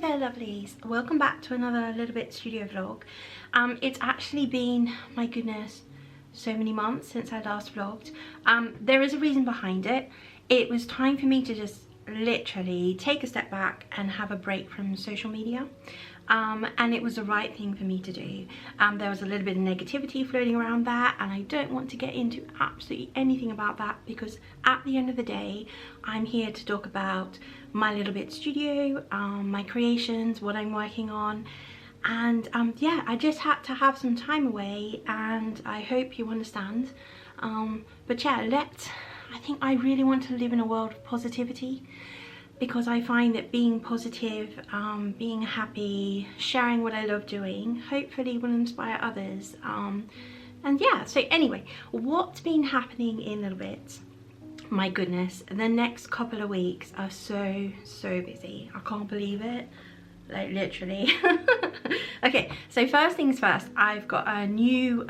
there lovelies, welcome back to another Little Bit Studio vlog. It's actually been, my goodness, so many months since I last vlogged. There is a reason behind it. It was time for me to just literally take a step back and have a break from social media. And it was the right thing for me to do. There was a little bit of negativity floating around that, and I don't want to get into absolutely anything about that, because at the end of the day I'm here to talk about my Little Bit Studio, my creations, what I'm working on, and yeah, I just had to have some time away, and I hope you understand. But yeah, I think I really want to live in a world of positivity, because I find that being positive, being happy, sharing what I love doing, hopefully will inspire others. And yeah, so anyway, what's been happening in Little Bits? My goodness, the next couple of weeks are so busy. I can't believe it, like literally. Okay, so first things first, I've got a new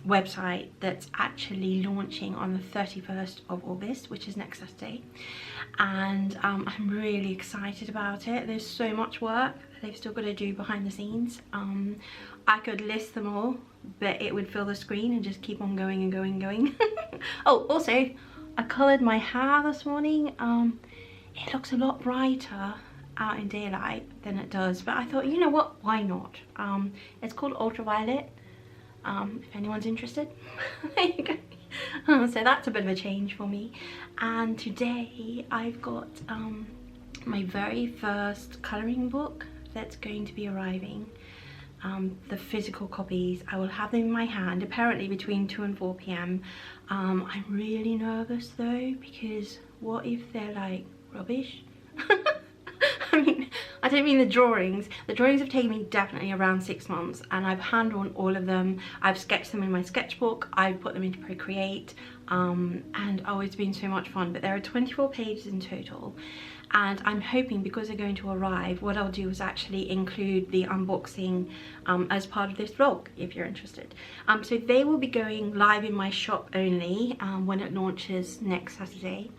website that's actually launching on the 31st of August, which is next Saturday, and I'm really excited about it. There's so much work they've still got to do behind the scenes. I could list them all, but it would fill the screen and just keep on going and going and going. Oh, also I coloured my hair this morning. It looks a lot brighter out in daylight than it does, but I thought, you know what, why not? It's called Ultraviolet. If anyone's interested. There you go. So that's a bit of a change for me. And today I've got my very first colouring book that's going to be arriving. The physical copies, I will have them in my hand apparently between 2 and 4 p.m. I'm really nervous though, because what if they're like rubbish? I mean, I don't mean the drawings. The drawings have taken me definitely around 6 months, and I've hand drawn all of them. I've sketched them in my sketchbook. I've put them into Procreate, and oh, it's been so much fun. But there are 24 pages in total, and I'm hoping, because they're going to arrive, what I'll do is actually include the unboxing as part of this vlog, if you're interested. So they will be going live in my shop only when it launches next Saturday.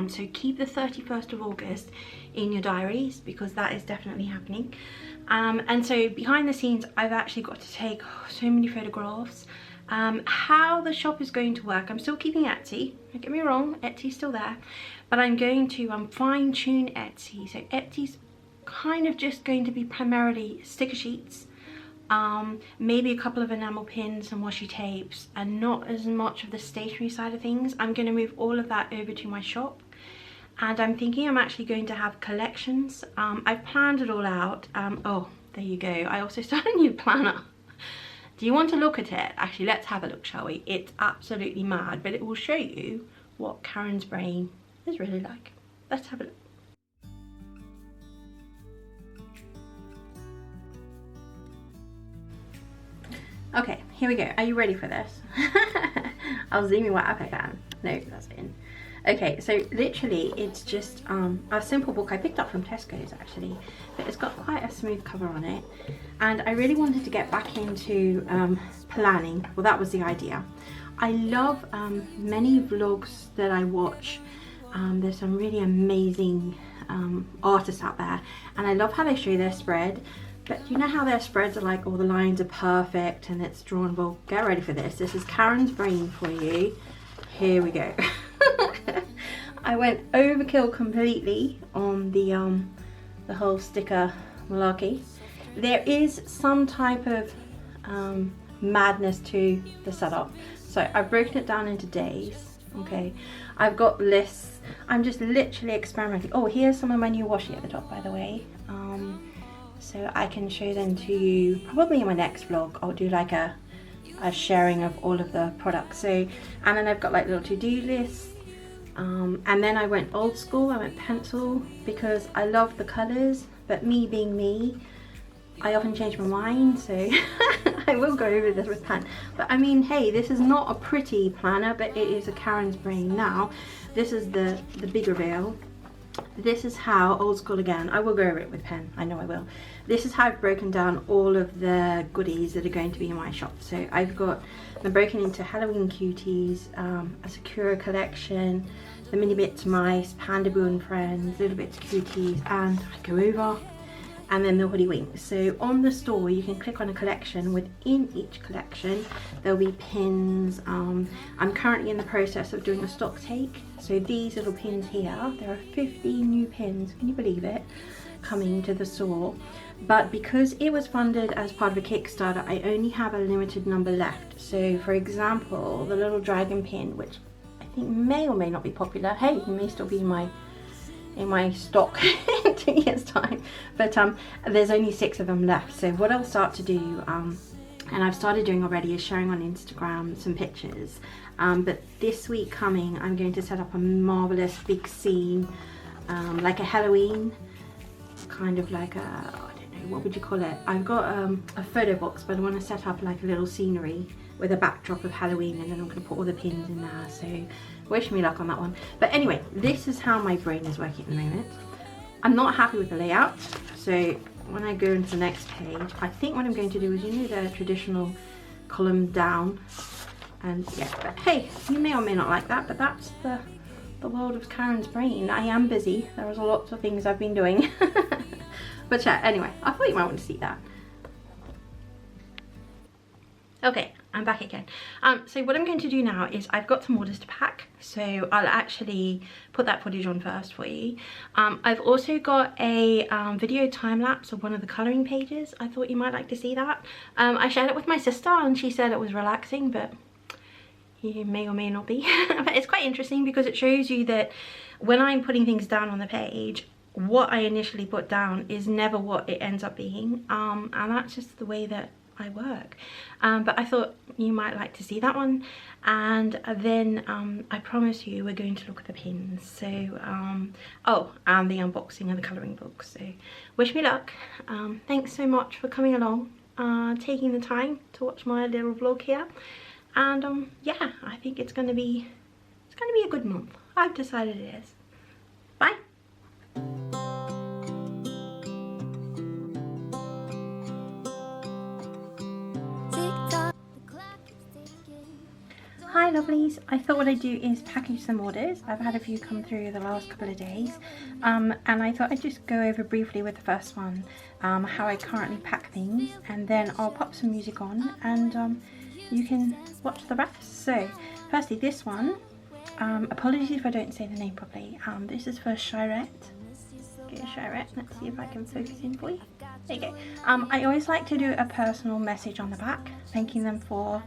So keep the 31st of August in your diaries, because that is definitely happening. And so behind the scenes, I've actually got to take so many photographs. How the shop is going to work, I'm still keeping Etsy, don't get me wrong, Etsy's still there, but I'm going to fine-tune Etsy. So Etsy's kind of just going to be primarily sticker sheets, maybe a couple of enamel pins and washi tapes, and not as much of the stationery side of things. I'm going to move all of that over to my shop, and I'm thinking I'm actually going to have collections. I've planned it all out. Oh, there you go, I also started a new planner. Do you want to look at it? Actually, let's have a look, shall we? It's absolutely mad, but it will show you what Karen's brain is really like. Let's have a look. Okay, here we go. Are you ready for this? I'll zoom you out if I can. No, that's in. Okay, so literally it's just a simple book I picked up from Tesco's actually, but it's got quite a smooth cover on it, and I really wanted to get back into planning. Well, that was the idea. I love many vlogs that I watch. There's some really amazing artists out there, and I love how they show their spread. But you know how their spreads are like, all the lines are perfect and it's drawn? Well, get ready for this. This is Karen's brain for you. Here we go. I went overkill completely on the whole sticker malarkey. There is some type of madness to the setup. So I've broken it down into days. Okay, I've got lists. I'm just literally experimenting. Oh, here's some of my new washi at the top, by the way. So I can show them to you probably in my next vlog. I'll do like a sharing of all of the products. So, and then I've got like little to-do lists, and then I went old school. I went pencil because I love the colors, but me being me, I often change my mind, so I will go over this with pen. But I mean, hey, this is not a pretty planner, but it is a Karen's brain. Now this is the big reveal. This is how, old school again, I will go over it with pen, I know I will. This is how I've broken down all of the goodies that are going to be in my shop. So I've got them broken into Halloween cuties, a Sakura collection, the Mini Bits Mice, Panda Boo and Friends, Little Bits Cuties, and I go over and then the hoodie wings. So on the store you can click on a collection. Within each collection there'll be pins. I'm currently in the process of doing a stock take, so these little pins here, there are 15 new pins, can you believe it, coming to the store. But because it was funded as part of a Kickstarter, I only have a limited number left. So for example, the little dragon pin, which I think may or may not be popular, hey, it may still be in my stock in 2 years time, but there's only 6 of them left. So what I'll start to do, and I've started doing already, is sharing on Instagram some pictures, but this week coming I'm going to set up a marvelous big scene, like a Halloween, kind of like a, I don't know, what would you call it, I've got a photo box, but I want to set up like a little scenery with a backdrop of Halloween, and then I'm going to put all the pins in there, so wish me luck on that one. But anyway, this is how my brain is working at the moment. I'm not happy with the layout, so when I go into the next page, I think what I'm going to do is, you know, the traditional column down, and yeah, but hey, you may or may not like that, but that's the world of Karen's brain. I am busy, there was lots of things I've been doing. But yeah, anyway, I thought you might want to see that. Okay, I'm back again. So what I'm going to do now is I've got some orders to pack, so I'll actually put that footage on first for you. I've also got a video time lapse of one of the colouring pages. I thought you might like to see that. I shared it with my sister and she said it was relaxing, but you may or may not be. But it's quite interesting because it shows you that when I'm putting things down on the page, what I initially put down is never what it ends up being, and that's just the way that I work. But I thought you might like to see that one, and then I promise you we're going to look at the pins. So oh, and the unboxing of the colouring book. So wish me luck. Thanks so much for coming along, taking the time to watch my little vlog here, and yeah, I think it's gonna be a good month. I've decided it is. Bye. Hi lovelies, I thought what I'd do is package some orders. I've had a few come through the last couple of days, and I thought I'd just go over briefly with the first one, how I currently pack things, and then I'll pop some music on and you can watch the rest. So firstly, this one, apologies if I don't say the name properly, this is for Shirette. Okay, Shirette, let's see if I can focus in for you. There you go. I always like to do a personal message on the back, thanking them for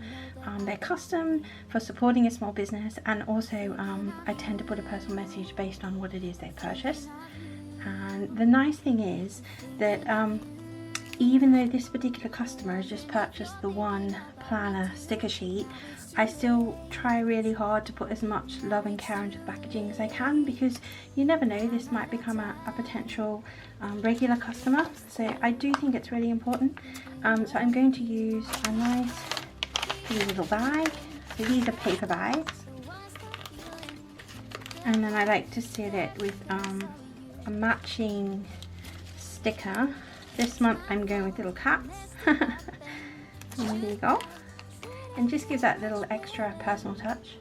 their custom, for supporting a small business, and also I tend to put a personal message based on what it is they purchase. And the nice thing is that even though this particular customer has just purchased the one planner sticker sheet, I still try really hard to put as much love and care into the packaging as I can, because you never know, this might become a potential regular customer. So I do think it's really important. So I'm going to use a nice little bag. So these are paper bags, and then I like to seal it with a matching sticker. This month I'm going with little cats. There you go. And just gives that little extra personal touch.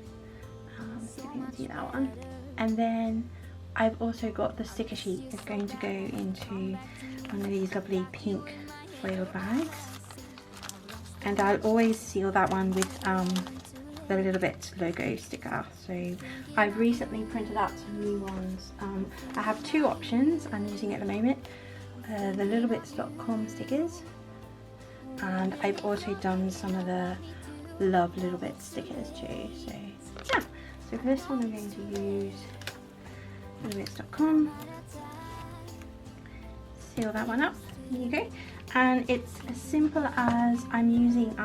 See if you can see that one. And then I've also got the sticker sheet that's going to go into one of these lovely pink foil bags. And I'll always seal that one with the Little Bit logo sticker. So I've recently printed out some new ones. I have 2 options I'm using at the moment. The littlebits.com stickers, and I've also done some of the Love Little Bit stickers too. So yeah, so for this one I'm going to use littlebits.com, seal that one up, there you go. And it's as simple as I'm using,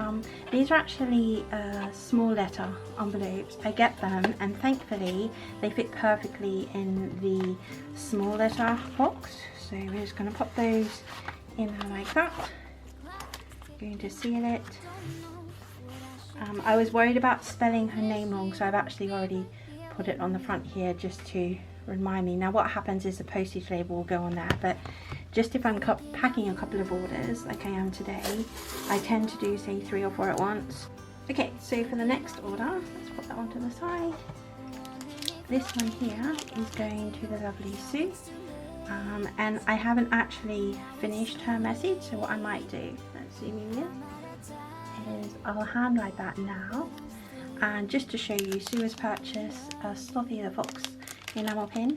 these are actually small letter envelopes. I get them and thankfully they fit perfectly in the small letter box. So we're just going to pop those in there like that. Going to seal it. I was worried about spelling her name wrong, so I've actually already put it on the front here just to remind me. Now what happens is the postage label will go on there, but just if I'm packing a couple of orders like I am today, I tend to do say 3 or 4 at once. Okay, so for the next order, let's put that onto the side. This one here is going to the lovely Sue. and I haven't actually finished her message, so what I might do, let's zoom in, is I'll handwrite that now. And just to show you, Sue has purchased a Sloppy the Fox enamel pen,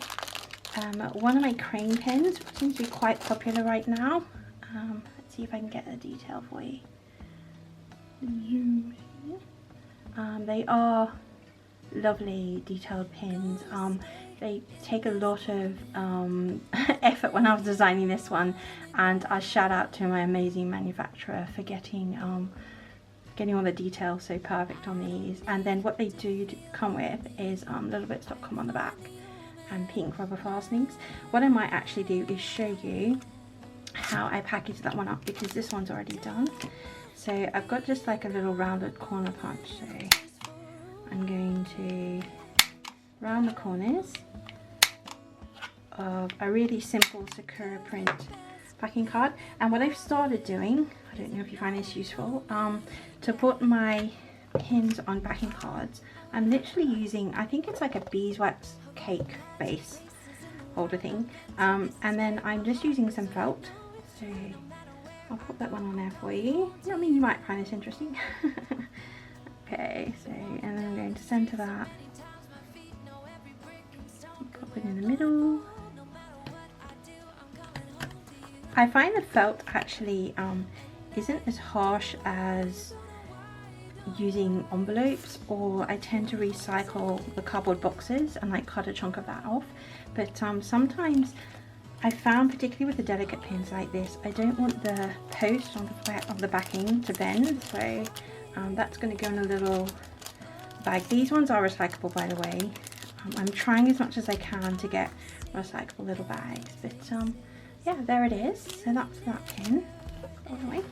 one of my crane pens, which seems to be quite popular right now. Let's see if I can get the detail for you. Zoom in. They are lovely detailed pens. They take a lot of effort when I was designing this one, and I shout out to my amazing manufacturer for getting all the details so perfect on these. And then what they do come with is little bits.com on the back and pink rubber fastenings. What I might actually do is show you how I package that one up, because this one's already done. So I've got just like a little rounded corner punch, so I'm going to round the corners of a really simple Sakura print backing card. And what I've started doing, I don't know if you find this useful, to put my pins on backing cards, I'm literally using, I think it's like a beeswax cake base holder thing, and then I'm just using some felt. So I'll put that one on there for you. I mean, you might find this interesting. Okay, so, and then I'm going to center that, pop it in the middle. I find the felt actually isn't as harsh as using envelopes, or I tend to recycle the cardboard boxes and like cut a chunk of that off. But sometimes I found, particularly with the delicate pins like this, I don't want the post on the backing to bend, so that's going to go in a little bag. These ones are recyclable, by the way. I'm trying as much as I can to get recyclable little bags, but yeah, there it is. So that's that pin. All the way.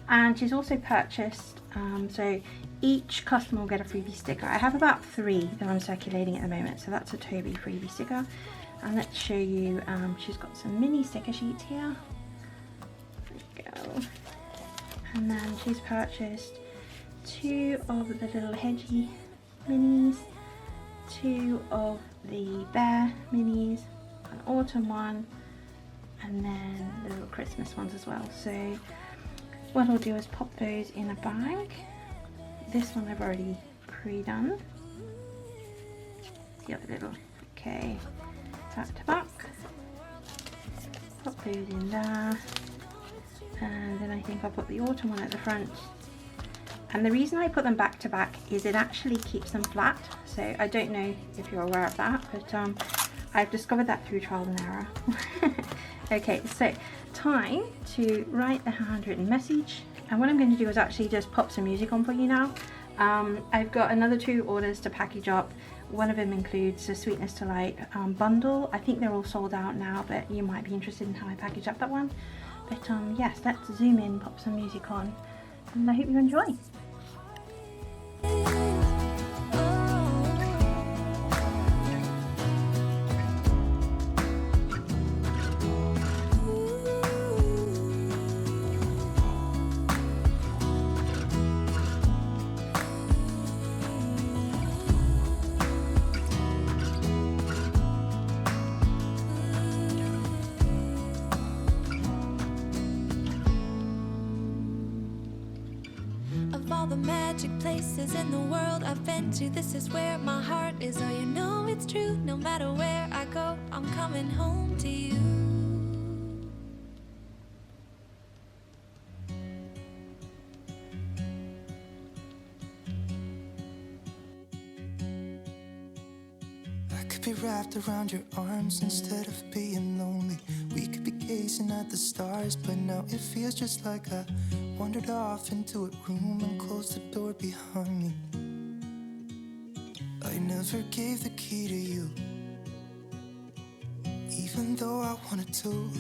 And she's also purchased, so each customer will get a freebie sticker. I have about 3 that I'm circulating at the moment, so that's a Toby freebie sticker. And let's show you, she's got some mini sticker sheets here. There we go. And then she's purchased 2 of the little hedgy minis, 2 of the bear minis, an autumn one, and then the little Christmas ones as well. So what I'll do is pop those in a bag. This one I've already pre-done. The other little, okay, back to back. Pop those in there. And then I think I'll put the autumn one at the front. And the reason I put them back to back is it actually keeps them flat. So I don't know if you're aware of that, but I've discovered that through trial and error. Okay, so time to write the handwritten message. And what I'm going to do is actually just pop some music on for you now. I've got another 2 orders to package up. One of them includes a Sweetness to Light bundle. I think they're all sold out now, but you might be interested in how I package up that one. But yes, let's zoom in, pop some music on, and I hope you enjoy. All the magic places in the world I've been to, this is where my heart is. Oh, you know it's true. No matter where I go, I'm coming home to you. I could be wrapped around your arms instead of being lonely. We could be gazing at the stars, but now it feels just like I wandered off into a room and closed the door behind me. I never gave the key to you, even though I wanted to.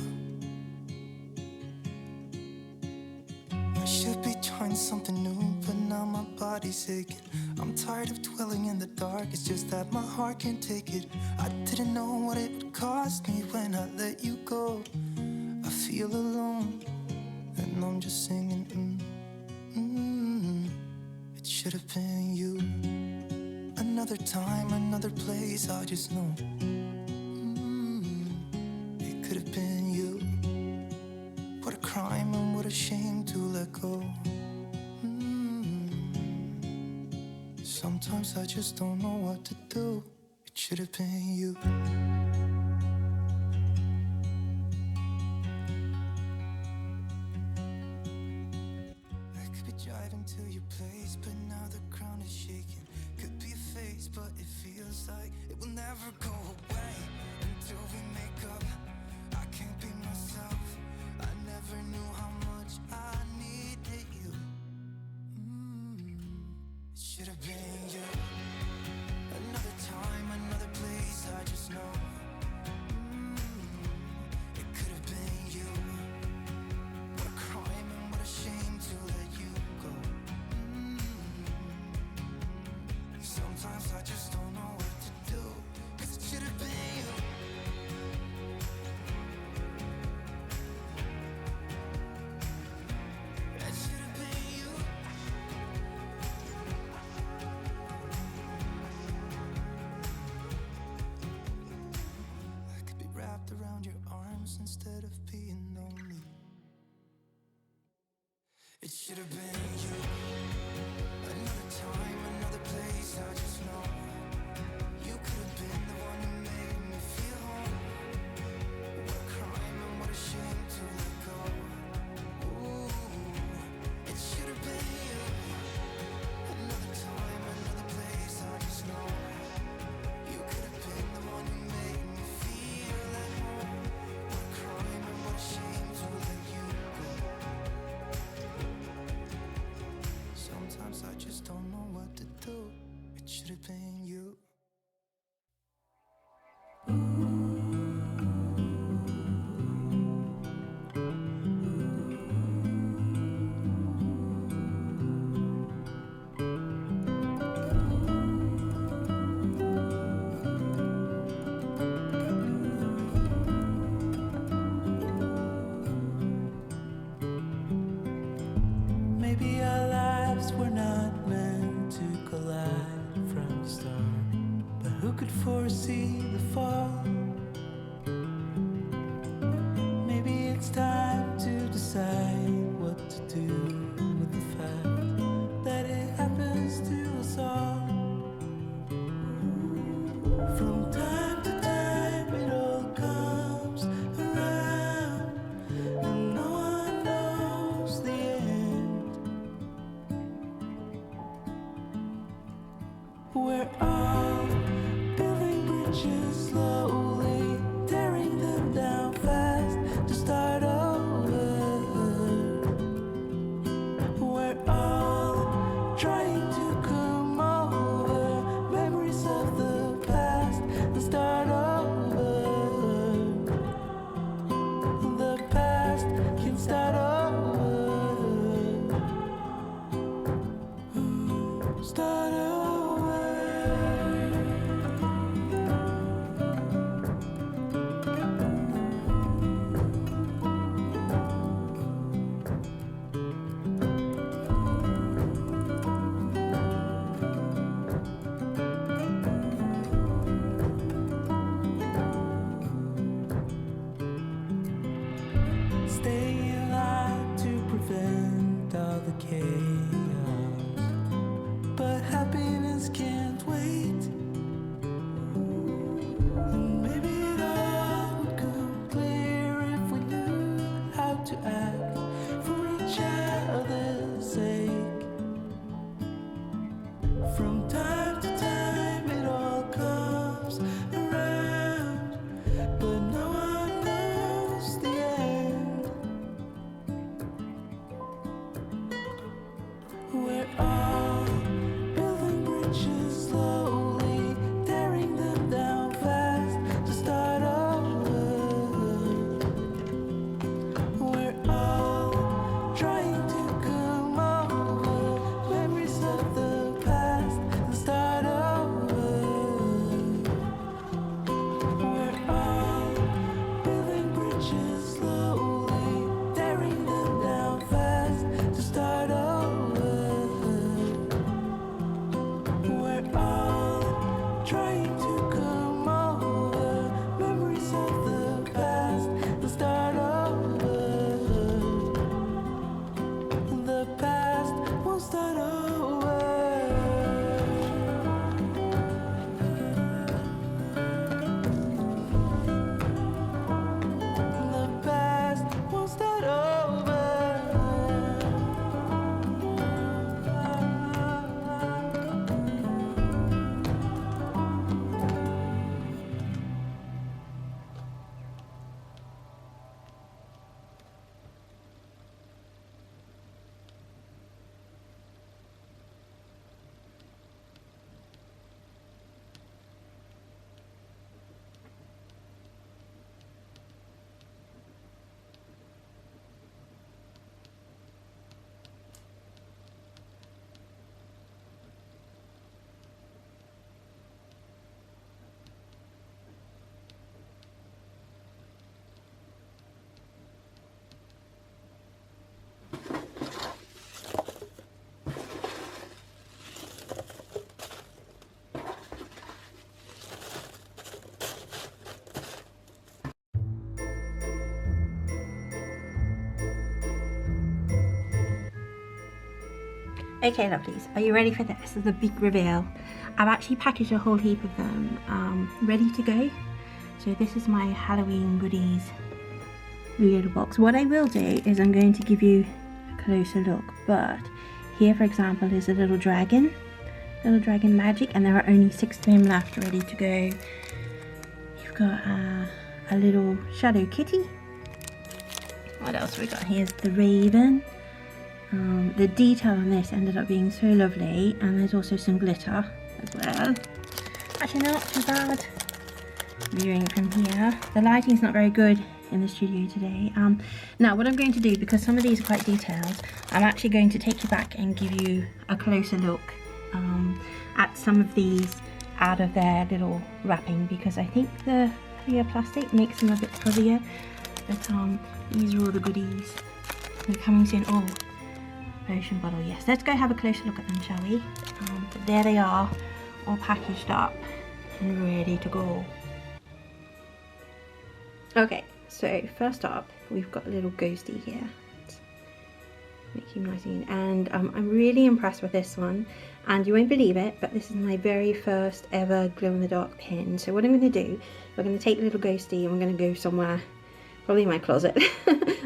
I should be trying something new, but now my body's aching. I'm tired of dwelling in the dark, it's just that my heart can't take it. I didn't know what it would cost me when I let you go. I feel alone, and I'm just singing, It should have been you. Another time, another place, I just know. Sometimes I just don't know what to do. It should have been you. I could be driving to your place, but now the ground is shaking. Could be a phase, but it feels like it will never go away until we make up. I can't be myself. I never knew how much I needed you. It should have been you. Another time, another place, I just know. It could have been you. What a crime and what a shame to let you go. Sometimes I just don't know what to do, 'cause it should have been you. It should have been you. I could be wrapped around your arms instead of being lonely. It should have been you. Another time, another place, I just know. You could have been the one who made me feel home. What a crime and what a shame to let go. Ooh, it should have been you. Another time, another place, I just know. You could have been the one who made me feel at home. What a crime and what a shame to let you go. Sometimes I just don't know what to do. It should have been you. Maybe our lives were not meant to collide from the start, but who could foresee the fall? Maybe it's time to decide what to do with the fact that it happens to us all. From time to time it all comes around, and no one knows the end. We're all building bridges slowly, tearing them down fast to start over. We're all trying to come over memories of the past and start over. The past can start over. Start over. Staying alive to prevent all the chaos, but happiness can't wait. And maybe it all would come clear if we knew how to act for each other's sake. From time to time it all comes around, but no one knows the end. Okay lovelies, are you ready for this? This is the big reveal. I've actually packaged a whole heap of them ready to go. So this is my Halloween goodies little box. What I will do is I'm going to give you a closer look, but here for example is a little dragon magic, and there are only 6 of him left ready to go. You've got a little shadow kitty. What else we got? Here's the raven. The detail on this ended up being so lovely, and there's also some glitter as well. Actually not too bad. Viewing from here, the lighting's not very good in the studio today. Now what I'm going to do, because some of these are quite detailed, I'm actually going to take you back and give you a closer look at some of these out of their little wrapping, because I think the clear plastic makes them a bit fuzzier. But these are all the goodies. They're coming soon. Oh, potion bottle, yes. Let's go have a closer look at them, shall we? But there they are, all packaged up and ready to go. Okay, so first up, we've got a little ghosty here. Let's make him nice and I'm really impressed with this one, and you won't believe it, but this is my very first ever glow-in-the-dark pin. So what I'm going to do, we're going to take the little ghosty and we're going to go somewhere, probably my closet.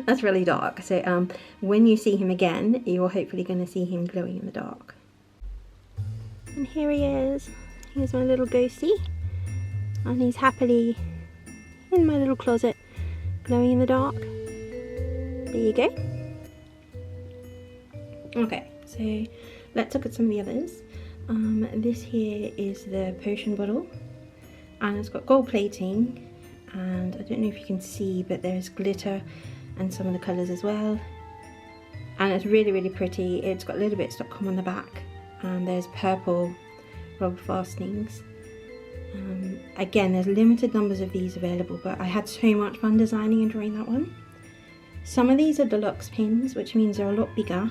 That's really dark. So when you see him again, you're hopefully going to see him glowing in the dark. And here he is. Here's my little ghosty, and he's happily in my little closet glowing in the dark. There you go. Okay, so let's look at some of the others. This here is the potion bottle, and it's got gold plating, and I don't know if you can see, but there's glitter and some of the colours as well, and it's really, really pretty. It's got little bits.com on the back, and there's purple rubber fastenings. Again, there's limited numbers of these available, but I had so much fun designing and drawing that one. Some of these are deluxe pins, which means they're a lot bigger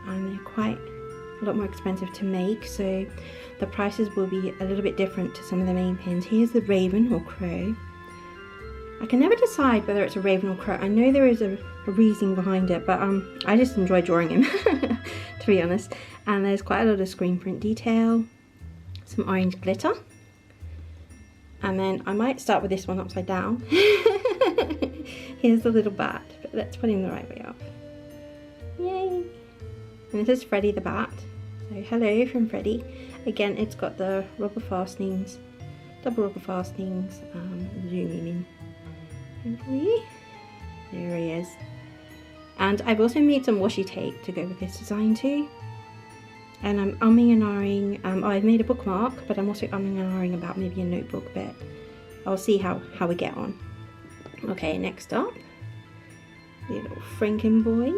and they're quite a lot more expensive to make, so the prices will be a little bit different to some of the main pins. Here's the raven or crow. I can never decide whether it's a raven or crow. I know there is a reasoning behind it, but I just enjoy drawing him to be honest. And there's quite a lot of screen print detail, some orange glitter, and then I might start with this one upside down. Here's the little bat, but let's put him the right way up. Yay! And this is Freddy the bat. So hello from Freddy. Again, it's got the rubber fastenings, double rubber fastenings. Zooming in. Hopefully. There he is. And I've also made some washi tape to go with this design too. And I'm umming and ahhing. I've made a bookmark, but I'm also umming and ahhing about maybe a notebook bit. I'll see how we get on. Okay, next up, the little Franken boy.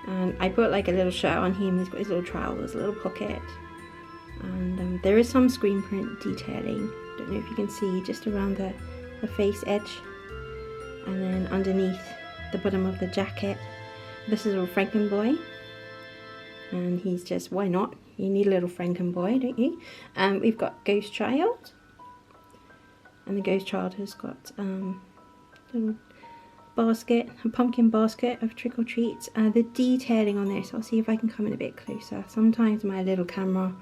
And I put like a little shirt on him. He's got his little trousers, a little pocket, and there is some screen print detailing. Don't know if you can see, just around the face edge, and then underneath the bottom of the jacket. This is a little Franken boy. And he's just, why not? You need a little Franken boy, don't you? We've got Ghost Child. And the Ghost Child has got a little basket, a pumpkin basket of trick or treats. The detailing on this, I'll see if I can come in a bit closer. Sometimes my little camera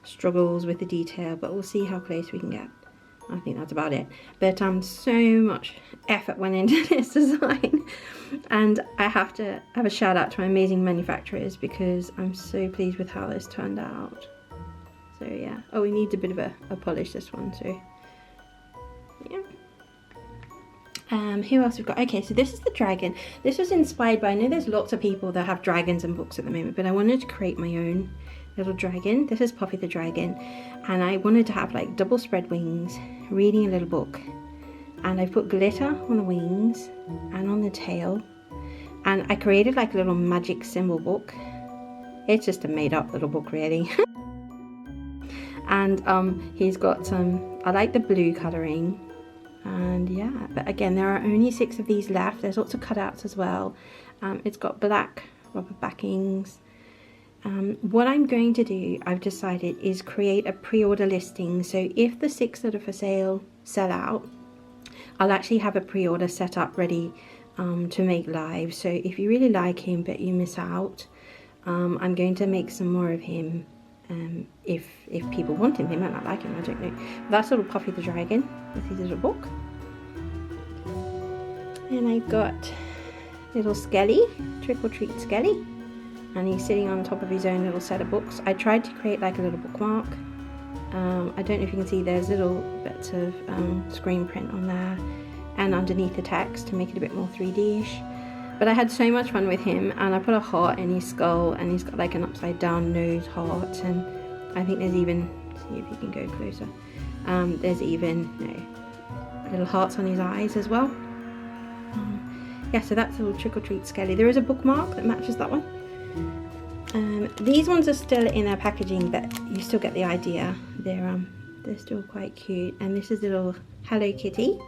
struggles with the detail, but we'll see how close we can get. I think that's about it. But so much effort went into this design, and I have to have a shout out to my amazing manufacturers, because I'm so pleased with how this turned out. So yeah. Oh, we need a bit of a polish, this one, so yeah. Who else we've got? Okay, so this is the dragon. This was inspired by, I know there's lots of people that have dragons and books at the moment, but I wanted to create my own little dragon. This is Puffy the dragon, and I wanted to have like double spread wings, reading a little book, and I put glitter on the wings and on the tail, and I created like a little magic symbol book. It's just a made up little book really. And he's got some, I like the blue colouring, and yeah, but again there are only 6 of these left. There's lots of cutouts as well. It's got black rubber backings. What I'm going to do, I've decided, is create a pre-order listing. So if the 6 that are for sale sell out, I'll actually have a pre-order set up ready to make live. So if you really like him but you miss out, I'm going to make some more of him if people want him. They might not like him, I don't know. That's little Puffy the Dragon with his little book. And I've got little Skelly, Trick or Treat Skelly, and he's sitting on top of his own little set of books. I tried to create like a little bookmark. I don't know if you can see, there's little bits of screen print on there and underneath the text to make it a bit more 3D-ish. But I had so much fun with him, and I put a heart in his skull, and he's got like an upside down nose heart, and I think there's even, see if you can go closer, there's even little hearts on his eyes as well. Yeah, so that's a little Trick or Treat Skelly. There is a bookmark that matches that one. These ones are still in their packaging, but you still get the idea. They're still quite cute. And this is a little Hello Kitty.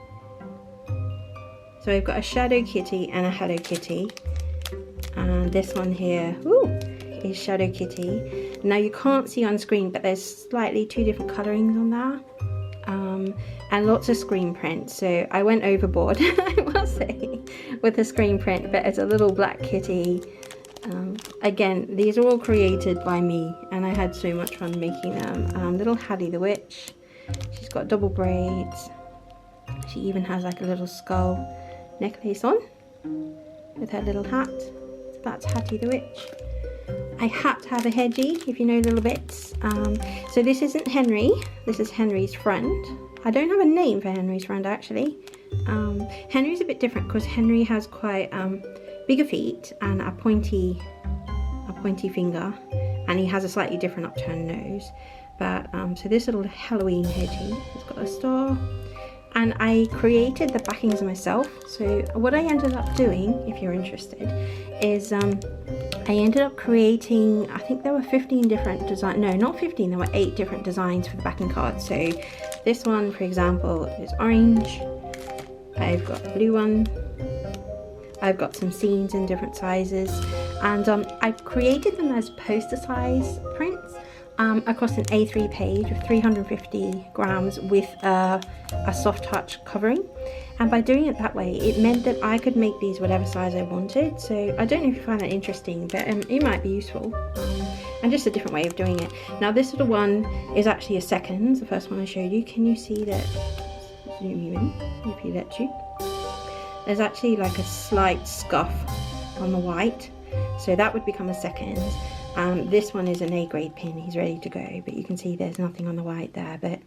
So I've got a Shadow Kitty and a Hello Kitty. And this one here, is Shadow Kitty. Now you can't see on screen, but there's slightly two different colorings on there. And lots of screen print, so I went overboard, I must say, with the screen print. But it's a little black kitty. Again, these are all created by me, and I had so much fun making them. Little Hattie the Witch, she's got double braids. She even has like a little skull necklace on with her little hat. So that's Hattie the Witch. I had to have a Hedgie, if you know little bits. So this isn't Henry, this is Henry's friend. I don't have a name for Henry's friend actually. Henry's a bit different because Henry has quite bigger feet and a pointy finger, and he has a slightly different upturned nose. But so this little Halloween Hedgie has got a star, and I created the backings myself. So what I ended up doing, if you're interested, is I ended up creating, I think there were 15 different designs, no not 15, there were 8 different designs for the backing cards. So this one for example is orange, I've got a blue one, I've got some scenes in different sizes, and I've created them as poster size prints across an A3 page of 350 grams with a soft touch covering. And by doing it that way, it meant that I could make these whatever size I wanted. So I don't know if you find that interesting, but it might be useful. And just a different way of doing it. Now this little one is actually a second, the first one I showed you. Can you see that? Zoom you in, if you let you. There's actually like a slight scuff on the white. So that would become a second. This one is an A grade pin, he's ready to go. But you can see there's nothing on the white there. But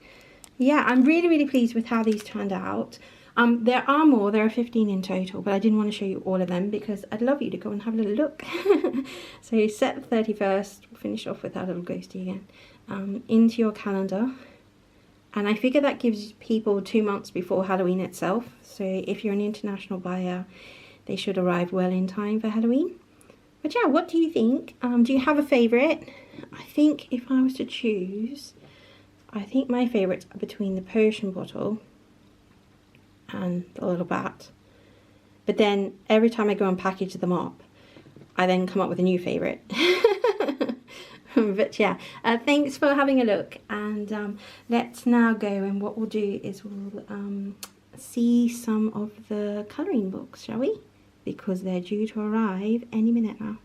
yeah, I'm really pleased with how these turned out. There are more, there are 15 in total, but I didn't want to show you all of them because I'd love you to go and have a little look. So set the 31st, we'll finish off with our little ghosty again, into your calendar. And I figure that gives people 2 months before Halloween itself. So if you're an international buyer, they should arrive well in time for Halloween. But yeah, what do you think? Do you have a favourite? I think if I was to choose, I think my favourites are between the Persian bottle and the little bat. But then every time I go and package them up, I then come up with a new favourite. But yeah, thanks for having a look, and let's now go, and what we'll do is we'll see some of the colouring books, shall we? Because they're due to arrive any minute now.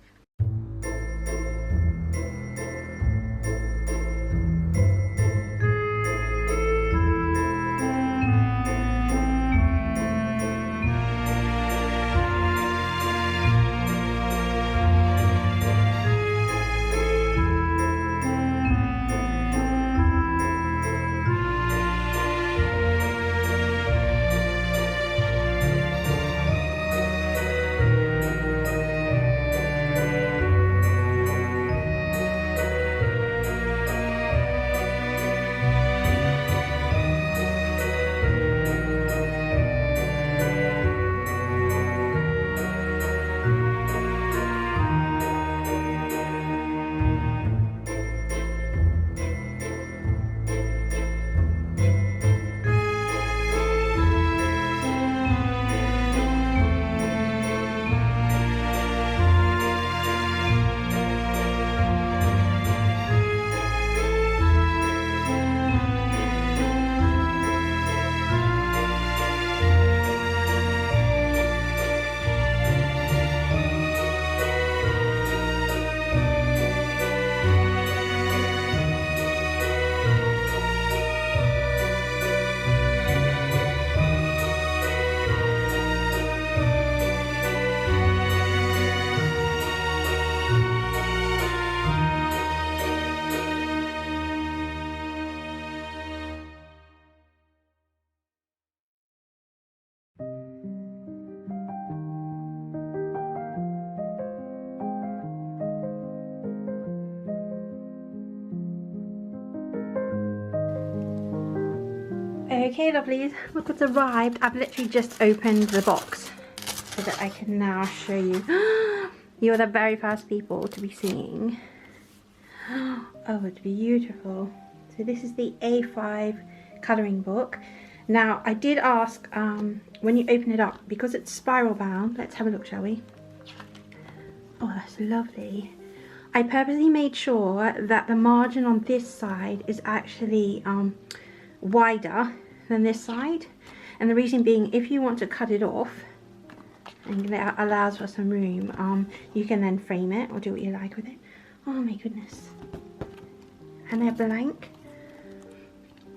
Okay, lovelies, look what's arrived. I've literally just opened the box so that I can now show you. You're the very first people to be seeing. Oh, it's beautiful. So this is the A5 colouring book. Now, I did ask, when you open it up, because it's spiral bound, let's have a look, shall we? Oh, that's lovely. I purposely made sure that the margin on this side is actually wider than this side. And the reason being, if you want to cut it off, and that allows for some room, you can then frame it or do what you like with it. Oh my goodness. And they're blank.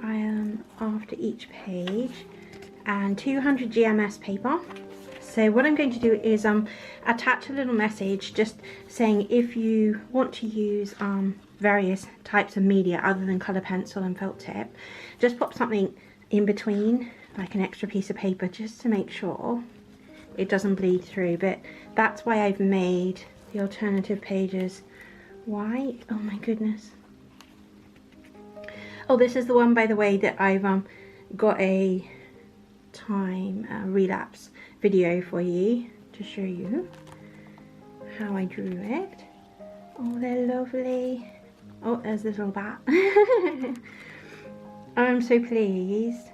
I am after each page, and 200 GMS paper. So what I'm going to do is attach a little message just saying if you want to use various types of media other than colour pencil and felt tip, just pop something in between, like an extra piece of paper, just to make sure it doesn't bleed through. But that's why I've made the alternative pages white. Oh my goodness. Oh, this is the one, by the way, that I've got a time relapse video for you to show you how I drew it. Oh, they're lovely. Oh, there's this little bat. I'm so pleased.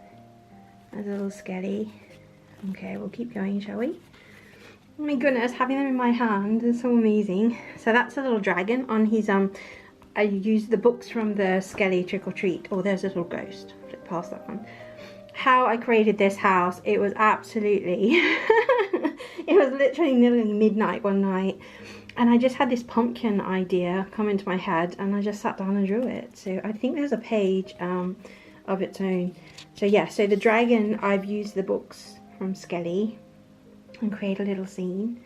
There's a little skelly. Okay, we'll keep going, shall we? Oh my goodness, having them in my hand is so amazing. So that's a little dragon on his I used the books from the Skelly Trick or Treat. Oh, there's a little ghost. Flip past that one. How I created this house, it was absolutely it was literally nearly midnight one night, and I just had this pumpkin idea come into my head, and I just sat down and drew it. So I think there's a page of its own. So yeah, so the dragon, I've used the books from Skelly and create a little scene.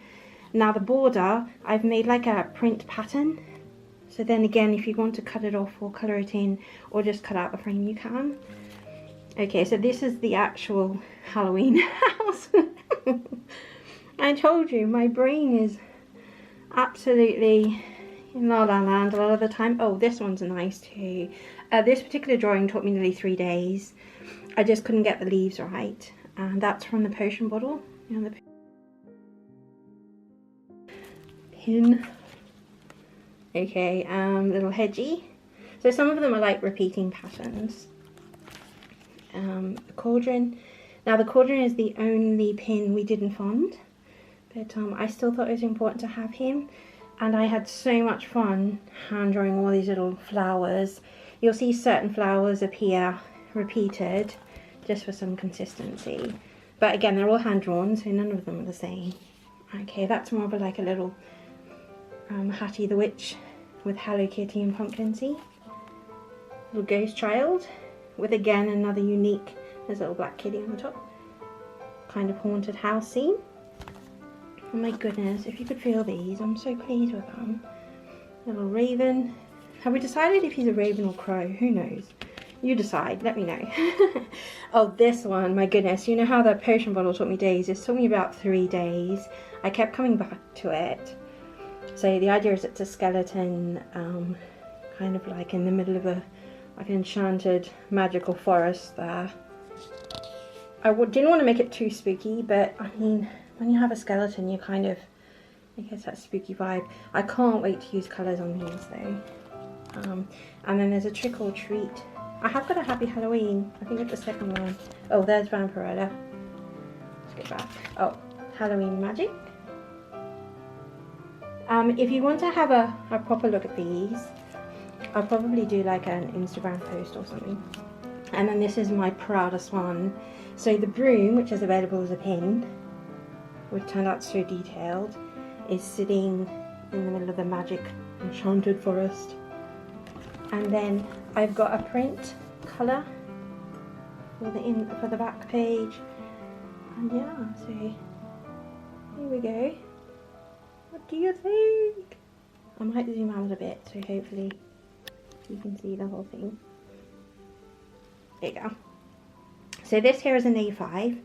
Now the border, I've made like a print pattern. So then again, if you want to cut it off or colour it in or just cut out the frame, you can. Okay, so this is the actual Halloween house. I told you, my brain is absolutely in La La Land a lot of the time. Oh, this one's nice too. This particular drawing took me nearly 3 days. I just couldn't get the leaves right. And that's from the potion bottle. You know, the pin. Okay, little hedgy. So some of them are like repeating patterns. The cauldron. Now the cauldron is the only pin we didn't fund, but I still thought it was important to have him, and I had so much fun hand drawing all these little flowers. You'll see certain flowers appear repeated just for some consistency, but again, they're all hand drawn, so none of them are the same. Okay, that's more of like a little Hattie the Witch with Hello Kitty and Pumpkinsy. Little ghost child with again another unique, there's a little black kitty on the top, kind of haunted house scene. Oh my goodness, if you could feel these, I'm so pleased with them. Little raven. Have we decided if he's a raven or crow? Who knows? You decide, let me know. Oh, this one, my goodness, you know how the potion bottle took me days? It took me about 3 days. I kept coming back to it. So the idea is it's a skeleton, kind of like in the middle of like an enchanted magical forest there. I didn't want to make it too spooky, but I mean, when you have a skeleton, you kind of, I guess that spooky vibe. I can't wait to use colours on these though. And then there's a trick or treat. I have got a Happy Halloween. I think it's the second one. Oh, there's Vampirella. Let's go back. Oh, Halloween Magic. If you want to have a proper look at these, I'll probably do like an Instagram post or something. And then this is my proudest one. So the broom, which is available as a pin, which turned out so detailed, is sitting in the middle of the magic enchanted forest. And then I've got a print colour for the back page. And yeah, so here we go. What do you think? I might zoom out a bit so hopefully you can see the whole thing. There you go. So this here is an A5,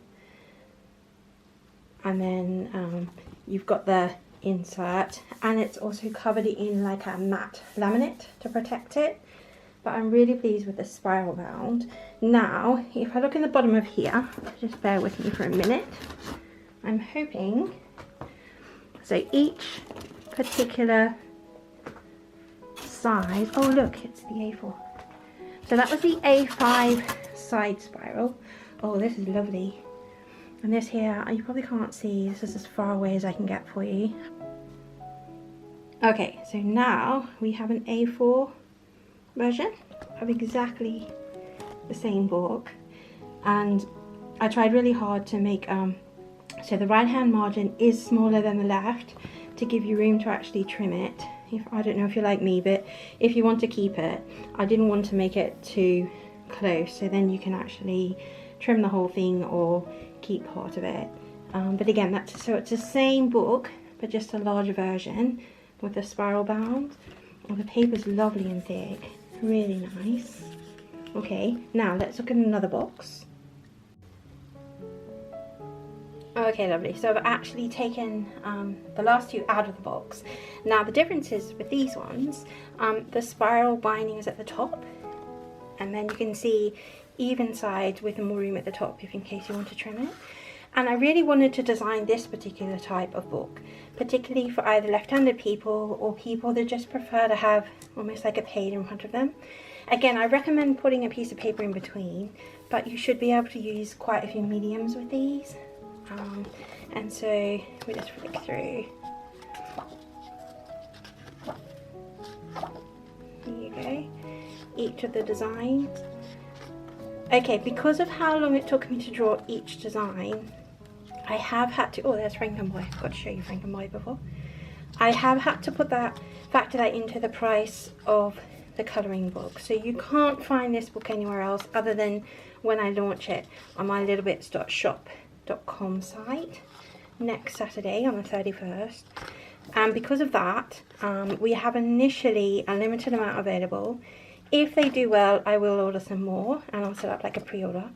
and then you've got the insert, and it's also covered in like a matte laminate to protect it. but I'm really pleased with the spiral bound. Now, if I look in the bottom of here, just bear with me for a minute. I'm hoping, so each particular size, oh look, it's the A4. So that was the A5 side spiral. Oh, this is lovely. And this here, you probably can't see, this is as far away as I can get for you. Okay, so now we have an A4 version of exactly the same book, and I tried really hard to make so the right hand margin is smaller than the left to give you room to actually trim it. I don't know if you're like me, but if you want to keep it, I didn't want to make it too close, so then you can actually trim the whole thing or keep part of it. But again, it's the same book but just a larger version with the spiral bound. Oh, the paper's lovely and thick, really nice. Okay, now let's look at another box. Okay, lovely. So I've actually taken the last two out of the box. Now the difference is with these ones, the spiral binding is at the top, and then you can see even sides with more room at the top if in case you want to trim it. And I really wanted to design this particular type of book, particularly for either left-handed people or people that just prefer to have almost like a page in front of them. Again, I recommend putting a piece of paper in between, but you should be able to use quite a few mediums with these. And so we just flick through. There you go, each of the designs. Okay, because of how long it took me to draw each design, I have had to, oh there's Frankenboy, I forgot to show you Frankenboy before. I have had to factor that into the price of the colouring book. So you can't find this book anywhere else other than when I launch it on my littlebits.shop.com site next Saturday on the 31st. And because of that, we have initially a limited amount available. If they do well, I will order some more and I'll set up like a pre-order.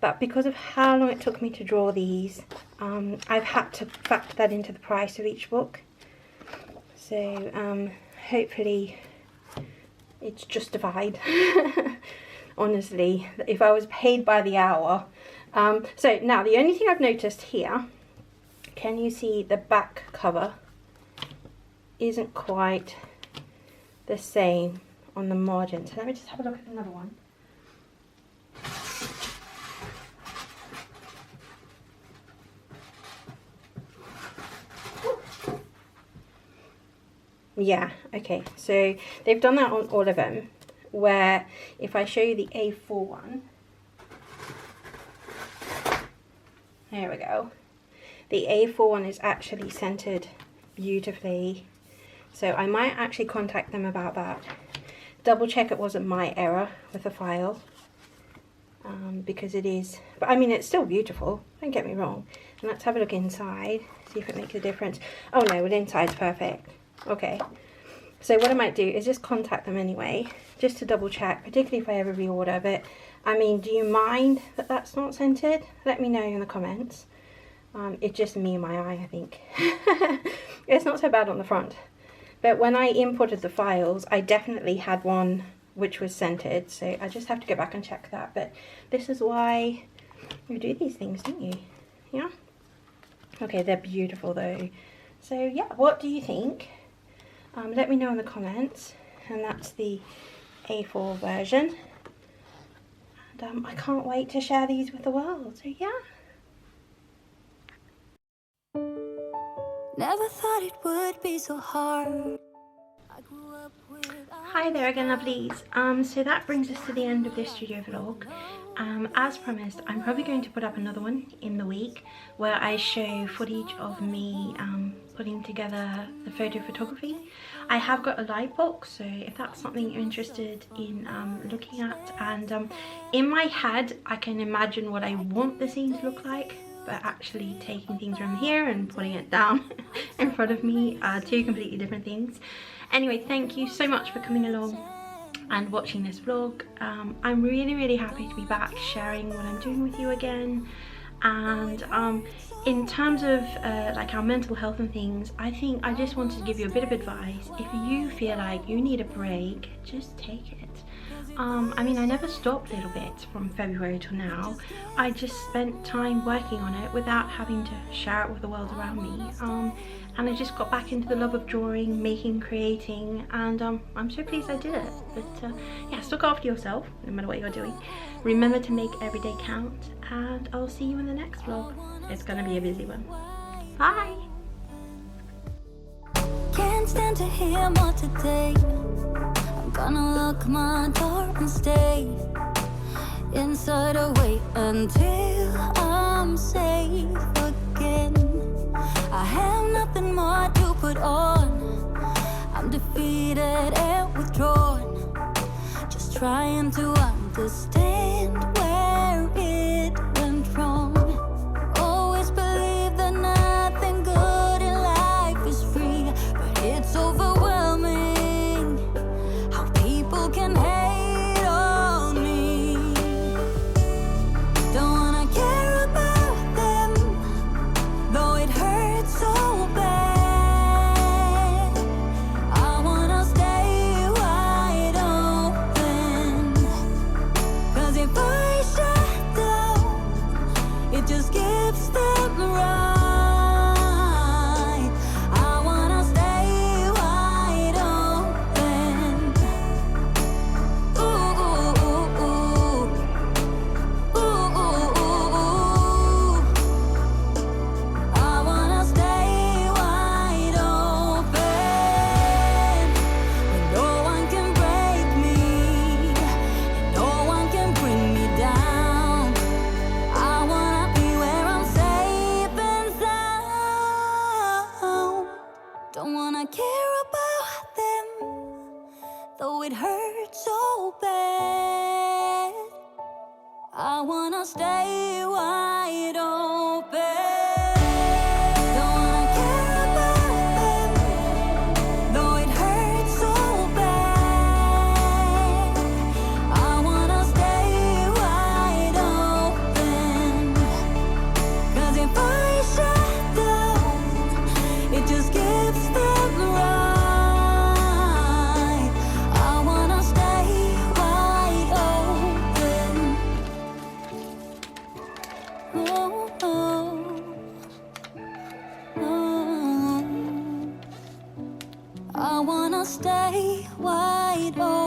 But because of how long it took me to draw these, I've had to factor that into the price of each book. So hopefully it's justified. Honestly, if I was paid by the hour. So now the only thing I've noticed here, can you see the back cover isn't quite the same on the margin. So let me just have a look at another one. Yeah, okay, so they've done that on all of them, where if I show you the A4 one, there we go, the A4 one is actually centered beautifully, so I might actually contact them about that, double check it wasn't my error with the file, because it is, but I mean it's still beautiful, don't get me wrong. And let's have a look inside, see if it makes a difference. Oh no, well inside's perfect. Okay, so what I might do is just contact them anyway, just to double check, particularly if I ever reorder. But I mean, do you mind that that's not scented? Let me know in the comments. It's just me and my eye, I think. It's not so bad on the front, but when I imported the files, I definitely had one which was scented, so I just have to go back and check that. But this is why you do these things, don't you? Yeah. Okay, they're beautiful though. So yeah, what do you think? Let me know in the comments. And that's the A4 version. And I can't wait to share these with the world. So yeah. Never thought it would be so hard. Hi there again, lovelies. So that brings us to the end of this studio vlog. As promised, I'm probably going to put up another one in the week where I show footage of me putting together the photo photography. I have got a light box, so if that's something you're interested in looking at, and in my head I can imagine what I want the scene to look like, but actually taking things from here and putting it down in front of me are two completely different things. Anyway, thank you so much for coming along and watching this vlog. I'm really happy to be back sharing what I'm doing with you again, And in terms of like our mental health and things, I think I just wanted to give you a bit of advice. If you feel like you need a break, just take it. I mean, I never stopped Little Bits from February till now. I just spent time working on it without having to share it with the world around me. And I just got back into the love of drawing, making, creating, and I'm so pleased I did it. But yeah, so look after yourself, no matter what you're doing. Remember to make every day count, and I'll see you in the next vlog. It's gonna be a busy one. Bye! Can't stand to hear more today. I'm gonna lock my door and stay inside or wait until I'm safe again. I have nothing more to put on. I'm defeated and withdrawn, just trying to understand where it went wrong. Always believe that nothing good in life is free, but it's overwhelming how people can hate on me. Don't wanna care about them, though it hurts so bad. I wanna stay wide open, 'cause if I shut down, it just gives them right. I wanna stay wide open. Ooh, ooh, ooh, ooh. Ooh, ooh, ooh, ooh. I wanna stay wide open. But no one can break me, no one can bring me down. I wanna be where I'm safe and sound. Don't wanna care about them, though it hurts so bad. I wanna stay wide open. Don't wanna care about them, though it hurts so bad. I wanna stay wide open, 'cause if I shut down, it just gives them right. I wanna stay wide open. Oh, oh, oh. I wanna stay wide open.